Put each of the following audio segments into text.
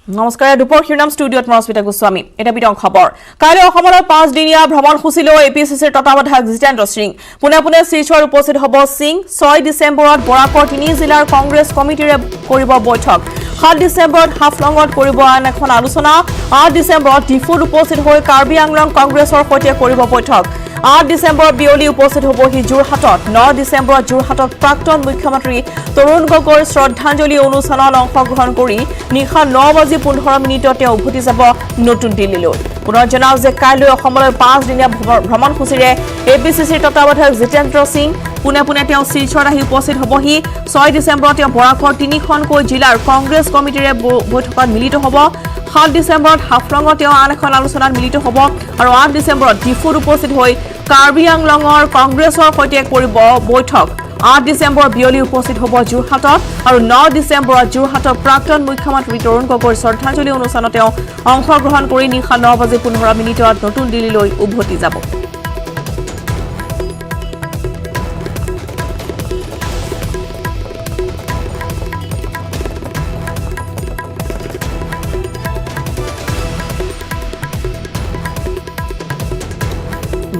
নমস্কাৰ দুপৰ শিৰনাম ষ্টুডিঅত মৰস্মিতা গোস্বামী এটা বিতং খবৰ কাইলৈ অসমৰ 5 দিনীয়া ভ্ৰমণ সূচীলৈ এপিচিচিৰ তত্বাৱধায়ক জিতেন্দ্ৰ সিং পুনে শিলচৰ উপস্থিত হ'ব সিং 6 ডিসেম্বৰত বৰাকৰ 3 জিলাৰ কংগ্ৰেছ কমিটিৰে কৰিব বৈঠক 7 ডিসেম্বৰত হাফলঙত কৰিব আন এখন আলোচনা 8 ডিসেম্বৰত ডিফুত উপস্থিত হৈ কাৰ্বি আংলং কংগ্ৰেছৰ সৈতে কৰিব বৈঠক 8 ডিসেম্বৰত বিয়লি উপস্থিত হ'ব হি যোৰহাটত 9 ডিসেম্বৰত যোৰহাটত প্ৰাক্তন মুখ্যমন্ত্ৰী তৰুণ গগৈৰ শ্ৰদ্ধাঞ্জলি অনুষ্ঠানত অংশগ্ৰহণ কৰি নিশা 9:15 উভতি যাব নতুন দিল্লীলৈ পুনৰ জনাও যে কাইলৈ অসমৰ 5 দিনীয়া ভ্ৰমণ সূচীৰে এপিচিচিৰ তত্বাৱধায়ক জিতেন্দ্ৰ সিং পুনে তেওঁ শিলচৰত আহি উপস্থিত হ'বহি 6 ডিসেম্বৰত তেওঁ বৰাকৰ 3খনকৈ জিলাৰ কংগ্ৰেছ কমিটিৰে বৈঠকত মিলিত হ'ব 7 ডিসেম্বৰত হাফলঙত তেওঁ আন এখন আলোচনাত মিলিত হ'ব আৰু 8 ডিসেম্বৰত ডিফুত উপস্থিত হৈ কাৰ্বি আংলঙৰ কংগ্ৰেছৰ সৈতে কৰিব বৈঠক 8 ডিসেম্বৰ বিয়লি উপস্থিত হ'ব যোৰহাটত আৰু 9 ডিসেম্বৰত যোৰহাটৰ প্ৰাক্তন মুখ্যমন্ত্ৰী তৰুণ গগৈৰ শ্ৰদ্ধাঞ্জলি অনুষ্ঠানত তেওঁ অংশগ্ৰহণ কৰি নিশা 9:15 নতুন দিল্লীলৈ উভতি যাব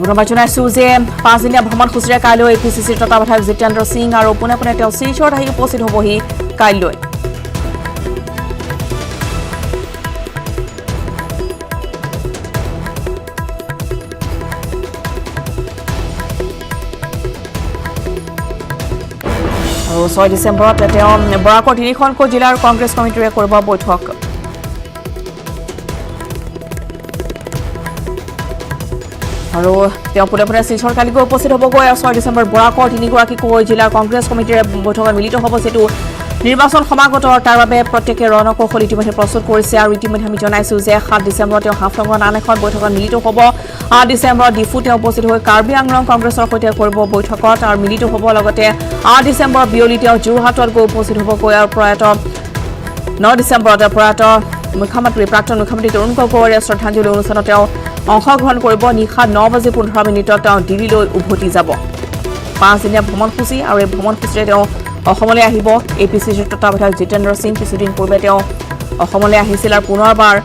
ধন্যবাদ জনাইছো যে 5 দিনীয়া ভ্ৰমণ সূচীৰে কাইলৈ এপিচিচিৰ তত্বাৱধায়ক জিতেন্দ্ৰ সিং আৰু পুনে তেওঁ শিলচৰত আহি উপস্থিত হ'বহি কাইলৈ আৰু 6 ডিসেম্বৰত তেওঁ বৰাকৰ 3খনকৈ জিলাৰ কংগ্ৰেছ কমিটিৰে কৰিব বৈঠক আৰু তেওঁ পুনে শিলচৰ কালিকৈ উপস্থিত হ'বগৈ 6 ডিসেম্বৰ বৰাকৰ 3গৰাকীকৈ জিলাৰ কংগ্ৰেছ কমিটিৰে বৈঠকত মিলিত হ'ব যেটো নিৰ্বাচন সমাগত তাৰ বাবে প্ৰত্যেকে ৰণকৌশল ইতিমধ্যে প্ৰস্তুত কৰিছে আৰু ইতিমধ্যে আমি জনাইছো যে 7 ডিসেম্বৰত তেওঁ হাফলঙত আন এখন বৈঠকত মিলিত হ'ব 8 ডিসেম্বৰত ডিফুত তেওঁ উপস্থিত হৈ কাৰ্বি আংলং কংগ্ৰেছৰ সৈতে কৰিব বৈঠকত আৰু মিলিত হ'ব লগতে 8 ডিসেম্বৰ বিয়লি তেওঁ যোৰহাটত গৈ উপস্থিত হ'বগৈ আৰু প্ৰয়াত 9 ডিসেম্বৰত প্ৰয়াত মুখ্যমন্ত্ৰী প্ৰাক্তন মুখ্যমন্ত্ৰী তৰুণ গগৈৰ শ্ৰদ্ধাঞ্জলি অনুষ্ঠানত তেওঁ অংশগ্ৰহণ কৰিব নিশা 9:15 তেওঁ দিল্লীলৈ উভতি যাব 5 দিনীয়া ভ্ৰমণ সূচী আৰু এই ভ্ৰমণ সূচীৰে তেওঁ অসমলৈ আহিব এপিচিচিৰ তত্বাৱধায়ক জিতেন্দ্ৰ সিং কিছুদিন পূৰ্বে তেওঁ অসমলৈ আহিছিল আৰু পুনৰবাৰ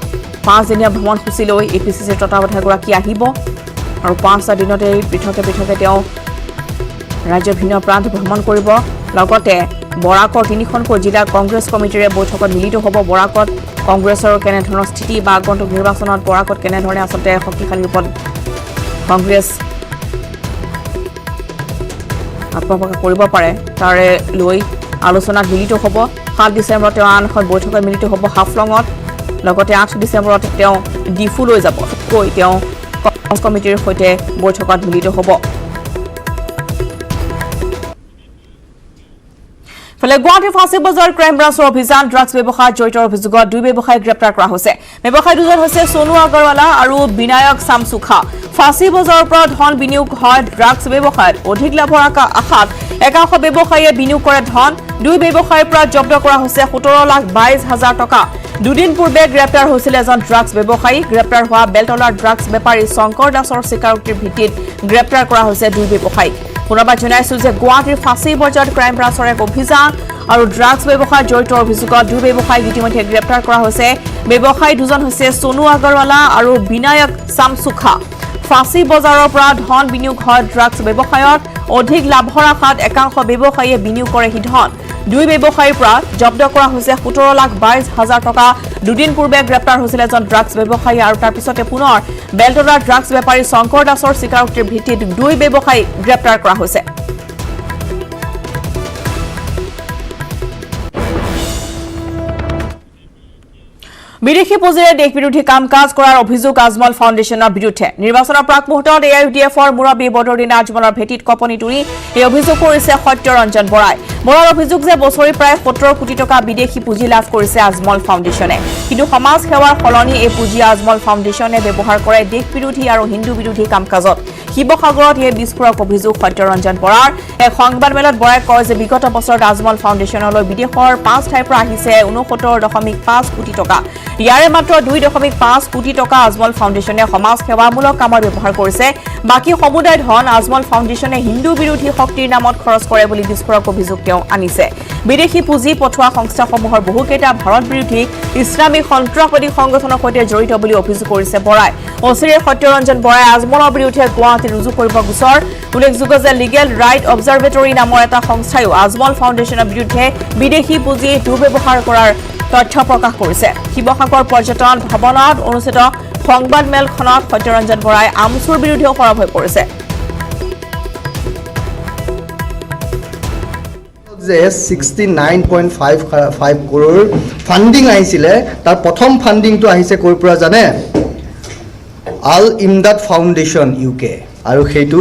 5 দিনীয়া ভ্ৰমণ সূচীলৈ এপিচিচিৰ তত্বাৱধায়কগৰাকী আহিব আৰু 5টা দিনতে পৃথকে তেওঁ ৰাজ্যৰ ভিন্ন প্ৰান্ত ভ্ৰমণ কৰিব লগতে বৰাকৰ 3খনকৈ জিলাৰ কংগ্ৰেছ কমিটিৰে বৈঠকত মিলিত হ'ব বৰাকত কংগ্ৰেছৰ কেনে ধৰণৰ স্থিতি বা আগন্তুক নিৰ্বাচনত বৰাকত কেনে ধৰণে আচলতে শক্তিশালী ৰূপত কংগ্ৰেছ আত্মপ্ৰকাশ কৰিব পাৰে তাৰে লৈ আলোচনাত মিলিত হ'ব 7 ডিসেম্বৰত তেওঁ আন এখন বৈঠকত মিলিত হ'ব হাফলঙত লগতে 8 ডিসেম্বৰত তেওঁ ডিফুলৈ যাব কৈ তেওঁ কংগ্ৰেছ কমিটিৰ সৈতে বৈঠকত মিলিত হ'ব ফলে গুৱাহাটী ফাঁচী বজাৰ ক্ৰাইম ব্ৰাঞ্চৰ অভিযান ড্ৰাগছ ব্যৱসায়ত জড়িত অভিযোগত দুই ব্যৱসায়ী গ্ৰেপ্তাৰ কৰা হৈছে ব্যৱসায়ী দুজন হৈছে সোনু আগৰৱালা আৰু বিনায়ক সামসুখা ফাঁচী বজাৰৰ পৰা ধন বিনিয়োগ হয় ড্ৰাগছ ব্যৱসায়ত অধিক লাভৰ আশাত একাংশ ব্যৱসায়ীয়ে বিনিয়োগ কৰে ধন দুই ব্যৱসায়ীৰ পৰা জব্দ কৰা হৈছে 17,22,000 টকা দুদিন পূৰ্বে গ্ৰেপ্তাৰ হৈছিল এজন ড্ৰাগছ ব্যৱসায়ী গ্ৰেপ্তাৰ হোৱা বেলতলাৰ ড্ৰাগছ বেপাৰী শংকৰ দাসৰ স্বীকাৰোক্তিৰ ভিত্তিত গ্ৰেপ্তাৰ কৰা হৈছে দুই ব্যৱসায়ী পুনৰবাৰ জনাইছো যে গুৱাহাটীৰ ফাঁচী বজাৰত ক্ৰাইম ব্ৰাঞ্চৰ এক অভিযান আৰু ড্ৰাগছ ব্যৱসায়ত জড়িত অভিযোগত দুই ব্যৱসায়ীক ইতিমধ্যে গ্ৰেপ্তাৰ কৰা হৈছে ব্যৱসায়ী দুজন হৈছে সোনু আগৰৱালা আৰু বিনায়ক সামসুখা ফাঁচী বজাৰৰ পৰা ধন বিনিয়োগ হয় ড্ৰাগছ ব্যৱসায়ত অধিক লাভৰ আশাত একাংশ ব্যৱসায়ীয়ে বিনিয়োগ কৰে হি ধন দুই ব্যৱসায়ীৰ পৰা জব্দ কৰা হৈছে 17,22,000 টকা দুদিন পূৰ্বে গ্ৰেপ্তাৰ হৈছিল এজন ড্ৰাগছ ব্যৱসায়ী আৰু তাৰ পিছতে পুনৰ বেলতলাৰ ড্ৰাগছ বেপাৰী শংকৰ দাসৰ স্বীকাৰোক্তিৰ ভিত্তিত দুই ব্যৱসায়ী গ্ৰেপ্তাৰ কৰা হৈছে বিদেশী পুঁজিৰে দেশ বিৰোধী কাম কাজ কৰাৰ অভিযোগ আজমল ফাউণ্ডেশ্যনৰ বিৰুদ্ধে নিৰ্বাচনৰ প্ৰাক মুহূৰ্তত এআইইউডিএফৰ মুৰব্বী বদৰুদ্দিন আজমলৰ ভেটিত কপনি তুলি এই অভিযোগ কৰিছে সত্যৰঞ্জন বৰাই বৰাৰ অভিযোগ যে বছৰি প্ৰায় 17 কোটি টকা বিদেশী পুঁজি লাভ কৰিছে আজমল ফাউণ্ডেশ্যনে কিন্তু সমাজ সেৱাৰ সলনি এই পুঁজি আজমল ফাউণ্ডেশ্যনে ব্যৱহাৰ কৰে দেশ বিৰোধী আৰু হিন্দু বিৰোধী কাম কাজত শিৱসাগৰত এই বিস্ফোৰক অভিযোগ সত্যৰঞ্জন বৰাৰ এক সংবাদমেলত বৰাই কয় যে বিগত বছৰত আজমল ফাউণ্ডেশ্যনলৈ বিদেশৰ 5 ঠাইৰ পৰা আহিছে 69.5 কোটি টকা ইয়াৰে মাত্ৰ 2.5 কোটি টকা আজমল ফাউণ্ডেশ্যনে সমাজ সেৱামূলক কামত ব্যৱহাৰ কৰিছে বাকি সমুদায় ধন আজমল ফাউণ্ডেশ্যনে হিন্দু বিৰোধী শক্তিৰ নামত খৰচ কৰে বুলি বিস্ফোৰক অভিযোগ তেওঁ আনিছে বিদেশী পুঁজি পঠোৱা সংস্থাসমূহৰ বহুকেইটা ভাৰত বিৰোধী ইছলামিক সন্ত্ৰাসবাদী সংগঠনৰ সৈতে জড়িত বুলি অভিযোগ কৰিছে বৰাই অচিৰে সত্যৰঞ্জন বৰাই আজমলৰ বিৰুদ্ধে গুৱাহাটীত ৰুজু কৰিব গোচৰ উল্লেখযোগ্য যে লিগেল ৰাইট অবজাৰভেটৰী নামৰ এটা সংস্থায়ো আজমল ফাউণ্ডেশ্যনৰ বিৰুদ্ধে বিদেশী পুঁজি দুৰ্ব্যৱহাৰ কৰাৰ তথ্য প্ৰকাশ কৰিছে শিৱসাগৰ পৰ্যটন ভৱনত অনুষ্ঠিত সংবাদমেলখনত সত্যৰঞ্জন বৰাই আমচুৰ বিৰুদ্ধেও সৰব হৈ পৰিছে যে 69.55 crore ফান্ডিং আহিছিলে তাৰ প্ৰথম ফান্ডিংটো আহিছে কৰ পৰা জানে আল ইমদাদ ফাউণ্ডেশ্যন ইউকে আৰু সেইটো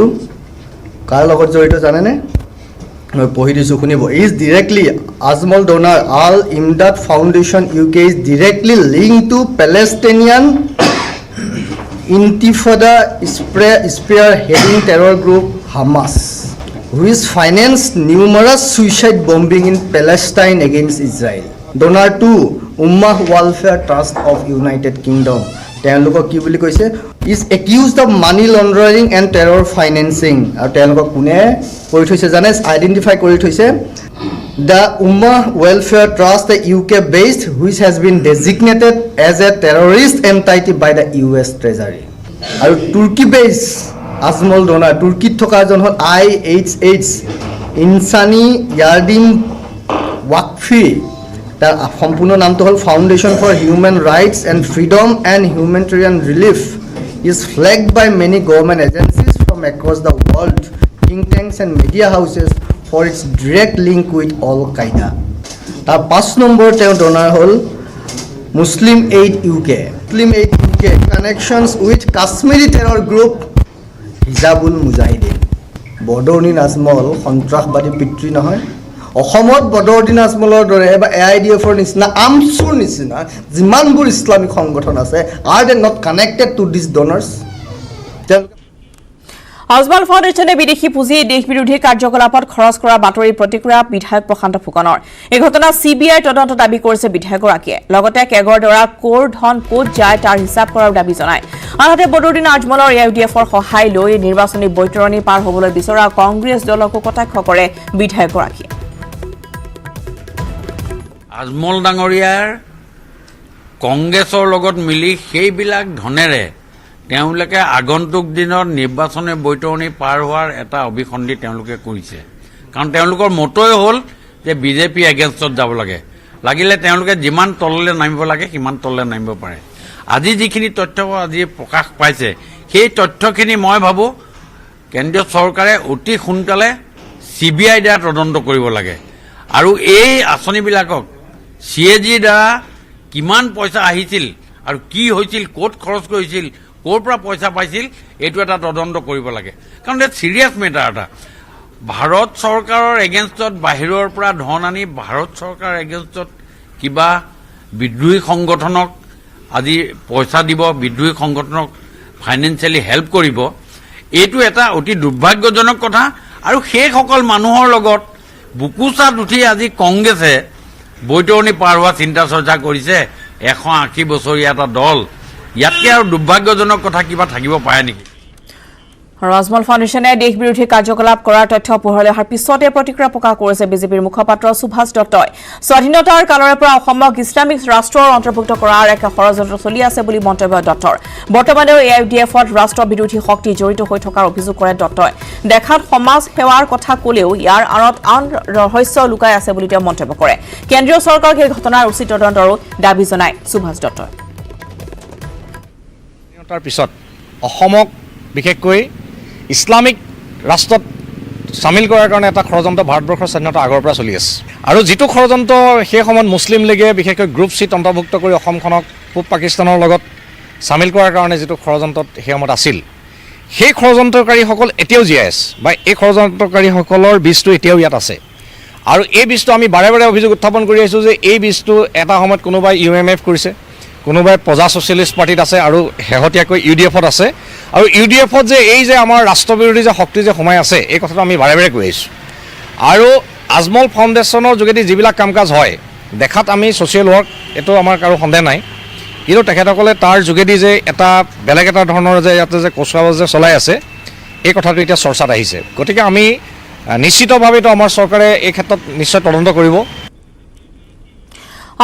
কাৰ লগত জড়িত জানেনে মই পঢ়ি দিছো শুনিব is directly Ajmal donor Al Imdad foundation UK is directly link to Palestinian intifada spearheading terror group Hamas which financed numerous suicide bombing in Palestine against Israel. Donor to Ummah Welfare Trust of United Kingdom. তেওঁলোকক কি বুলি কৈছে is accused of money laundering and terror financing. আৰু তেওঁলোকক কোনে কৰি থৈছে জানে আইডেন্টিফাই কৰি থৈছে the Ummah Welfare Trust the UK based which has been designated as a terrorist entity by the US Treasury. আৰু Turkey based আজমল ডোনাৰ তুৰ্কীত থকা এজন হ'ল IHH ইনসানি ইয়াৰ্ডিন ৱাকফি তাৰ সম্পূৰ্ণ নামটো হ'ল foundation for human rights and freedom and humanitarian relief is flagged by many government agencies from across the world think tanks and media houses for its direct link with Al Qaeda তাৰ 5 নম্বৰ তেওঁ donor হ'ল Muslim aid UK connections with Kashmiri terror group Hizbul Mujahideen Badruddin Ajmal সন্ত্ৰাসবাদী পিতৃ নহয় অসমত বদৰুদ্দিন আজমলৰ দৰে বা AIDFৰ নিচিনা আমচুৰ নিচিনা যিমানবোৰ ইছলামিক সংগঠন আছে are they not connected to this donors Ajmal ফাউণ্ডেশ্যনে বিদেশী পুঁজি দেশ বিৰোধী কাৰ্যকলাপত খৰচ কৰা বাতৰি প্ৰতিক্ৰিয়া বিধায়ক প্ৰশান্ত ফুকনৰ এই ঘটনা CBI তদন্ত দাবী কৰিছে বিধায়কগৰাকীয়ে লগতে কেগৰ দ্বাৰা কৰ ধন ক'ত যায় তাৰ হিচাপ কৰাৰ দাবী জনায় আনহাতে বদৰুদ্দিন আজমলৰ AIDFৰ সহায় লৈ নিৰ্বাচনী বৈতৰণি পাৰ হ'বলৈ বিচৰা কংগ্ৰেছ দলকো কটাক্ষ কৰে বিধায়কগৰাকীয়ে আজমল ডাঙৰীয়াৰ কংগ্ৰেছৰ লগত মিলি সেইবিলাক ধনেৰে তেওঁলোকে আগন্তুক দিনত নিৰ্বাচনী বৈতৰণি পাৰ হোৱাৰ এটা অভিসন্ধি তেওঁলোকে কৰিছে কাৰণ তেওঁলোকৰ মতই হ'ল যে বিজেপি এগেইনষ্টত যাব লাগে লাগিলে তেওঁলোকে যিমান তললৈ নামিব লাগে সিমান তললৈ নামিব পাৰে আজি যিখিনি তথ্য আজি প্ৰকাশ পাইছে সেই তথ্যখিনি মই ভাবোঁ কেন্দ্ৰীয় চৰকাৰে অতি সোনকালে CBI দ্বাৰা তদন্ত কৰিব লাগে আৰু এই আঁচনিবিলাকক CAGৰ দ্বাৰা কিমান পইচা আহিছিল আৰু কি হৈছিল ক'ত খৰচ কৰিছিল ক'ৰ পৰা পইচা পাইছিল এইটো এটা তদন্ত কৰিব লাগে কাৰণ এটা চিৰিয়াছ মেটাৰ এটা ভাৰত চৰকাৰৰ এগেইনষ্টত বাহিৰৰ পৰা ধন আনি ভাৰত চৰকাৰৰ এগেইনষ্টত কিবা বিদ্ৰোহী সংগঠনক আজি পইচা দিব বিদ্ৰোহী সংগঠনক ফাইনেন্সিয়েলি হেল্প কৰিব এইটো এটা অতি দুৰ্ভাগ্যজনক কথা আৰু সেইসকল মানুহৰ লগত বুকুচাত উঠি আজি কংগ্ৰেছে বৈতৰণি পাৰ হোৱা চিন্তা চৰ্চা কৰিছে 180 বছৰীয়া এটা দল ইয়াতকৈ আৰু দুৰ্ভাগ্যজনক কথা কিবা থাকিব পাৰে নেকি আজমল ফাউণ্ডেশ্যনে দেশ বিৰোধী কাৰ্যকলাপ কৰাৰ তথ্য পোহৰলৈ অহাৰ পিছতে প্ৰতিক্ৰিয়া প্ৰকাশ কৰিছে বিজেপিৰ মুখপাত্ৰ সুভাষ দত্তই স্বাধীনতাৰ কালৰে পৰা অসমক ইছলামিক ৰাষ্ট্ৰৰ অন্তৰ্ভুক্ত কৰাৰ এক ষড়যন্ত্ৰ চলি আছে বুলি মন্তব্য দত্তৰ বৰ্তমানেও AIDFত ৰাষ্ট্ৰ বিৰোধী শক্তি জড়িত হৈ থকাৰ অভিযোগ কৰে দত্তই দেখাত সমাজ সেৱাৰ কথা ক'লেও ইয়াৰ আঁৰত আন ৰহস্য লুকাই আছে বুলি তেওঁ মন্তব্য কৰে কেন্দ্ৰীয় চৰকাৰক এই ঘটনাৰ উচিত তদন্তৰো দাবী জনায় সুভাষ দত্তই তাৰ পিছত অসমক বিশেষকৈ ইছলামিক ৰাষ্ট্ৰত সামিল কৰাৰ কাৰণে এটা ষড়যন্ত্ৰ ভাৰতবৰ্ষৰ স্বাধীনতা আগৰ পৰা চলি আছে আৰু যিটো ষড়যন্ত্ৰ সেই সময়ত মুছলিম লীগে বিশেষকৈ গ্ৰুপ চিত অন্তৰ্ভুক্ত কৰি অসমখনক পূব পাকিস্তানৰ লগত সামিল কৰাৰ কাৰণে যিটো ষড়যন্ত্ৰত সেই সময়ত আছিল সেই ষড়যন্ত্ৰকাৰীসকল এতিয়াও জীয়াই আছে বা এই ষড়যন্ত্ৰকাৰীসকলৰ বীজটো এতিয়াও ইয়াত আছে আৰু এই বীজটো আমি বাৰে বাৰে অভিযোগ উত্থাপন কৰি আহিছোঁ যে এই বীজটো এটা সময়ত কোনোবাই UMF কৰিছে কোনোবাই প্ৰজা ছ'চিয়েলিষ্ট পাৰ্টিত আছে আৰু শেহতীয়াকৈ UDF-ত আছে আৰু UDF-ত যে এই যে আমাৰ ৰাষ্ট্ৰবিৰোধী যে শক্তি যে সোমাই আছে এই কথাটো আমি বাৰে বাৰে কৈ আহিছোঁ আৰু আজমল ফাউণ্ডেশ্যনৰ যোগেদি যিবিলাক কাম কাজ হয় দেখাত আমি ছ'চিয়েল ৱৰ্ক এইটো আমাৰ কাৰো সন্দেহ নাই কিন্তু তেখেতসকলে তাৰ যোগেদি যে এটা বেলেগ এটা ধৰণৰ যে ইয়াতে যে কচুৱাজ যে চলাই আছে এই কথাটো এতিয়া চৰ্চাত আহিছে গতিকে আমি নিশ্চিতভাৱেতো আমাৰ চৰকাৰে এই ক্ষেত্ৰত নিশ্চয় তদন্ত কৰিব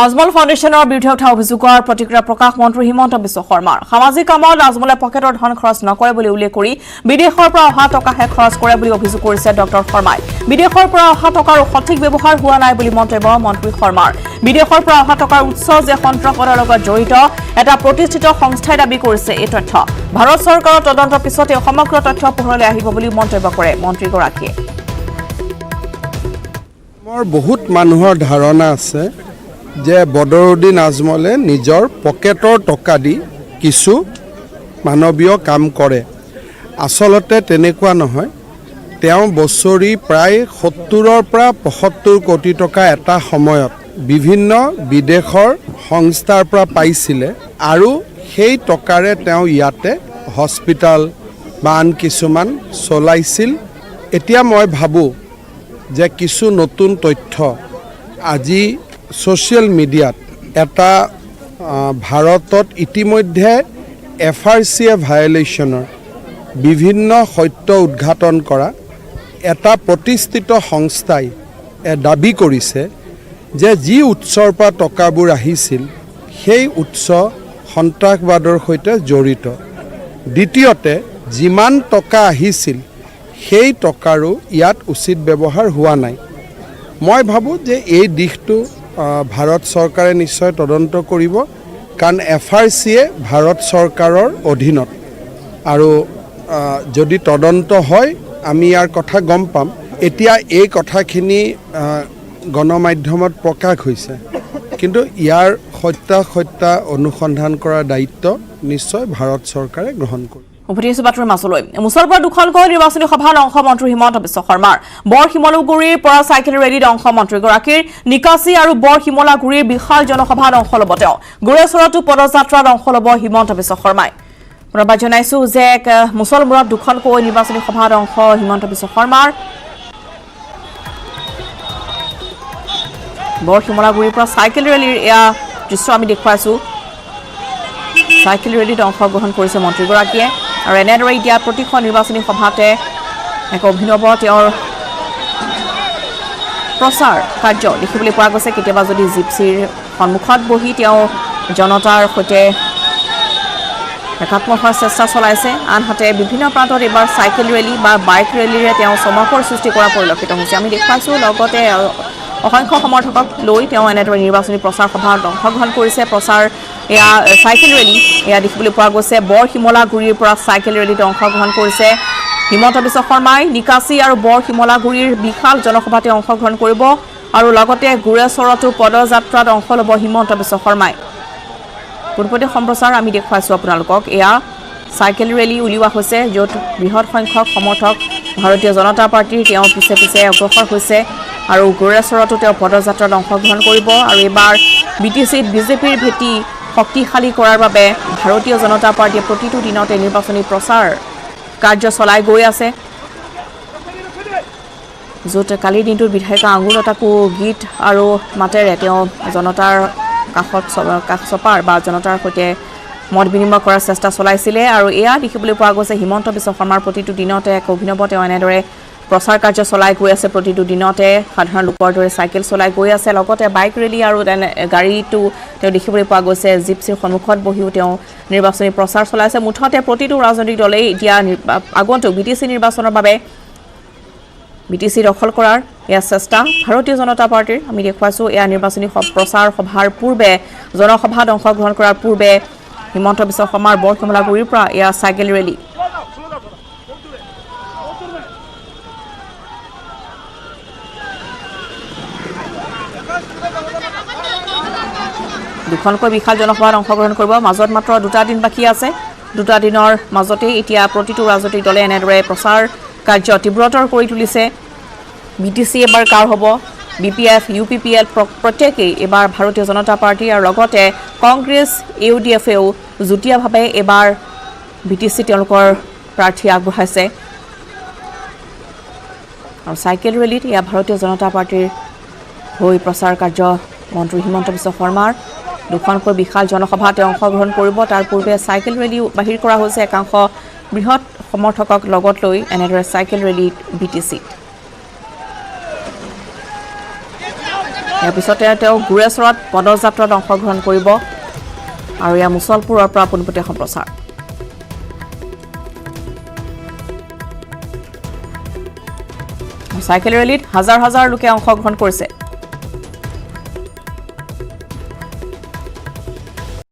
আজমল ফাউণ্ডেশ্যনৰ বিৰুদ্ধে উঠা অভিযোগৰ প্ৰতিক্ৰিয়া প্ৰকাশ মন্ত্ৰী হিমন্ত বিশ্ব শৰ্মাৰ সামাজিক কামত আজমলে পকেটৰ ধন খৰচ নকৰে বুলি উল্লেখ কৰি বিদেশৰ পৰা অহা টকাহে খৰচ কৰে বুলি অভিযোগ কৰিছে ডক্টৰ শৰ্মাই বিদেশৰ পৰা অহা টকাৰ সঠিক ব্যৱহাৰ হোৱা নাই বুলি মন্তব্য মন্ত্ৰী শৰ্মাৰ বিদেশৰ পৰা অহা টকাৰ উৎস যে সন্ত্ৰাসবাদৰ লগত জড়িত এটা প্ৰতিষ্ঠিত সংস্থাই দাবী কৰিছে এই তথ্য ভাৰত চৰকাৰৰ তদন্তৰ পিছতে সমগ্ৰ তথ্য পোহৰলৈ আহিব বুলি মন্তব্য কৰে মন্ত্ৰীগৰাকীয়ে মোৰ বহুত মানুহৰ ধাৰণা আছে যে বদৰুদ্দিন আজমলে নিজৰ পকেটৰ টকা দি কিছু মানৱীয় কাম কৰে আচলতে তেনেকুৱা নহয় তেওঁ বছৰি প্ৰায় 70ৰ পৰা 75 কোটি টকা এটা সময়ত বিভিন্ন বিদেশৰ সংস্থাৰ পৰা পাইছিলে আৰু সেই টকাৰে তেওঁ ইয়াতে হস্পিটাল বা আন কিছুমান চলাইছিল এতিয়া মই ভাবোঁ যে কিছু নতুন তথ্য আজি ছ'চিয়েল মিডিয়াত এটা ভাৰতত ইতিমধ্যে FRCA ভায়োলেশ্যনৰ বিভিন্ন সত্য উদ্ঘাটন কৰা এটা প্ৰতিষ্ঠিত সংস্থাই দাবী কৰিছে যে যি উৎসৰ পৰা টকাবোৰ আহিছিল সেই উৎস সন্ত্ৰাসবাদৰ সৈতে জড়িত দ্বিতীয়তে যিমান টকা আহিছিল সেই টকাৰো ইয়াত উচিত ব্যৱহাৰ হোৱা নাই মই ভাবোঁ যে এই দিশটো ভাৰত চৰকাৰে নিশ্চয় তদন্ত কৰিব কাৰণ FRCA ভাৰত চৰকাৰৰ অধীনত আৰু যদি তদন্ত হয় আমি ইয়াৰ কথা গম পাম এতিয়া এই কথাখিনি গণমাধ্যমত প্ৰকাশ হৈছে কিন্তু ইয়াৰ সত্যাসত্য অনুসন্ধান কৰাৰ দায়িত্ব নিশ্চয় ভাৰত চৰকাৰে গ্ৰহণ কৰিব উভতি আহিছো বাতৰিৰ মাজলৈ মুছলপুৰৰ দুখনকৈ নিৰ্বাচনী সভাত অংশ মন্ত্ৰী হিমন্ত বিশ্ব শৰ্মাৰ বৰ শিমলুগুৰিৰ পৰা চাইকেল ৰেলীত অংশ মন্ত্ৰীগৰাকীৰ নিকাচি আৰু বৰ শিমলাগুৰিৰ বিশাল জনসভাত অংশ ল'ব তেওঁ গুৰেশ্বৰতো পদযাত্ৰাত অংশ ল'ব হিমন্ত বিশ্ব শৰ্মাই পুনৰবাৰ জনাইছো যে মুছলপুৰত দুখনকৈ নিৰ্বাচনী সভাত অংশ হিমন্ত বিশ্ব শৰ্মাৰ বৰ শিমলাগুৰিৰ পৰা চাইকেল ৰেলীৰ এয়া দৃশ্য আমি দেখুৱাইছো চাইকেল ৰেলীত অংশগ্ৰহণ কৰিছে মন্ত্ৰীগৰাকীয়ে আৰু এনেদৰে এতিয়া প্ৰতিখন নিৰ্বাচনী সভাতে এক অভিনৱ তেওঁৰ প্ৰচাৰ কাৰ্য দেখিবলৈ পোৱা গৈছে কেতিয়াবা যদি জিপচিৰ সন্মুখত বহি তেওঁ জনতাৰ সৈতে একাত্ম হোৱাৰ চেষ্টা চলাইছে আনহাতে বিভিন্ন প্ৰান্তত এইবাৰ চাইকেল ৰেলী বা বাইক ৰেলীৰে তেওঁ চমকৰ সৃষ্টি কৰা পৰিলক্ষিত হৈছে আমি দেখুৱাইছোঁ লগতে অসংখ্য সমৰ্থকক লৈ তেওঁ এনেদৰে নিৰ্বাচনী প্ৰচাৰ সভাত অংশগ্ৰহণ কৰিছে প্ৰচাৰ এয়া চাইকেল ৰেলী এয়া দেখিবলৈ পোৱা গৈছে বৰ শিমলাগুৰিৰ পৰা চাইকেল ৰেলীত অংশগ্ৰহণ কৰিছে হিমন্ত বিশ্ব শৰ্মাই নিকাচি আৰু বৰ শিমলাগুৰিৰ বিশাল জনসভাতে অংশগ্ৰহণ কৰিব আৰু লগতে গুৰেশ্বৰতো পদযাত্ৰাত অংশ ল'ব হিমন্ত বিশ্ব শৰ্মাই পূৰ্বতে সম্প্ৰচাৰ আমি দেখুৱাইছোঁ আপোনালোকক এয়া চাইকেল ৰেলী উলিওৱা হৈছে য'ত বৃহৎ সংখ্যক সমৰ্থক ভাৰতীয় জনতা পাৰ্টীৰ তেওঁ পিছে পিছে অগ্ৰসৰ হৈছে আৰু গুৰেশ্বৰতো তেওঁ পদযাত্ৰাত অংশগ্ৰহণ কৰিব আৰু এইবাৰ BTCত বিজেপিৰ ভেটি শক্তিশালী কৰাৰ বাবে ভাৰতীয় জনতা পাৰ্টীয়ে প্ৰতিটো দিনতে নিৰ্বাচনী প্ৰচাৰ কাৰ্য চলাই গৈ আছে য'ত কালিৰ দিনটোত বিধায়িকা আঙুলতাকো গীত আৰু মাতেৰে তেওঁ জনতাৰ কাষ চপাৰ বা জনতাৰ সৈতে মত বিনিময় কৰাৰ চেষ্টা চলাইছিলে আৰু এয়া দেখিবলৈ পোৱা গৈছে হিমন্ত বিশ্ব শৰ্মাৰ প্ৰতিটো দিনতে এক অভিনৱ তেওঁ এনেদৰে প্ৰচাৰ কাৰ্য চলাই গৈ আছে প্ৰতিটো দিনতে সাধাৰণ লোকৰ দৰে চাইকেল চলাই গৈ আছে লগতে বাইক ৰেলী আৰু গাড়ীটো তেওঁ দেখিবলৈ পোৱা গৈছে জিপচিৰ সন্মুখত বহিও তেওঁ নিৰ্বাচনী প্ৰচাৰ চলাইছে মুঠতে প্ৰতিটো ৰাজনৈতিক দলেই এতিয়া আগন্তুক BTC নিৰ্বাচনৰ বাবে BTC দখল কৰাৰ এয়া চেষ্টা ভাৰতীয় জনতা পাৰ্টীৰ আমি দেখুৱাইছোঁ এয়া নিৰ্বাচনী প্ৰচাৰ সভাৰ পূৰ্বে জনসভাত অংশগ্ৰহণ কৰাৰ পূৰ্বে হিমন্ত বিশ্ব শৰ্মাৰ বৰ শিমলাগুৰিৰ পৰা এয়া চাইকেল ৰেলী দুখনকৈ বিশাল জনসভাত অংশগ্ৰহণ কৰিব মাজত মাত্ৰ দুটা দিন বাকী আছে দুটা দিনৰ মাজতে এতিয়া প্ৰতিটো ৰাজনৈতিক দলে এনেদৰে প্ৰচাৰ কাৰ্য তীব্ৰতৰ কৰি তুলিছে BTC এবাৰ কাৰ হ'ব BPF, UPPL প্ৰত্যেকেই এবাৰ ভাৰতীয় জনতা পাৰ্টি আৰু লগতে কংগ্ৰেছ UDFও যুটীয়াভাৱে এবাৰ BTC তেওঁলোকৰ প্ৰাৰ্থী আগবঢ়াইছে আৰু চাইকেল ৰেলীত ইয়া ভাৰতীয় জনতা পাৰ্টিৰ হৈ প্ৰচাৰ কাৰ্য মন্ত্ৰী হিমন্ত বিশ্ব শৰ্মাৰ দুখনকৈ বিশাল জনসভাত অংশগ্ৰহণ কৰিব তাৰ পূৰ্বে চাইকেল ৰেলী বাহিৰ কৰা হৈছে একাংশ বৃহৎ সমৰ্থকক লগত লৈ এনেদৰে চাইকেল ৰেলীত BTC ইয়াৰ পিছতে তেওঁ গুৰেশ্বৰত পদযাত্ৰাত অংশগ্ৰহণ কৰিব আৰু ইয়া মুছলপুৰৰ পৰা পোনপটীয়া সম্প্ৰচাৰ চাইকেল ৰেলীত হাজাৰ হাজাৰ লোকে অংশগ্ৰহণ কৰিছে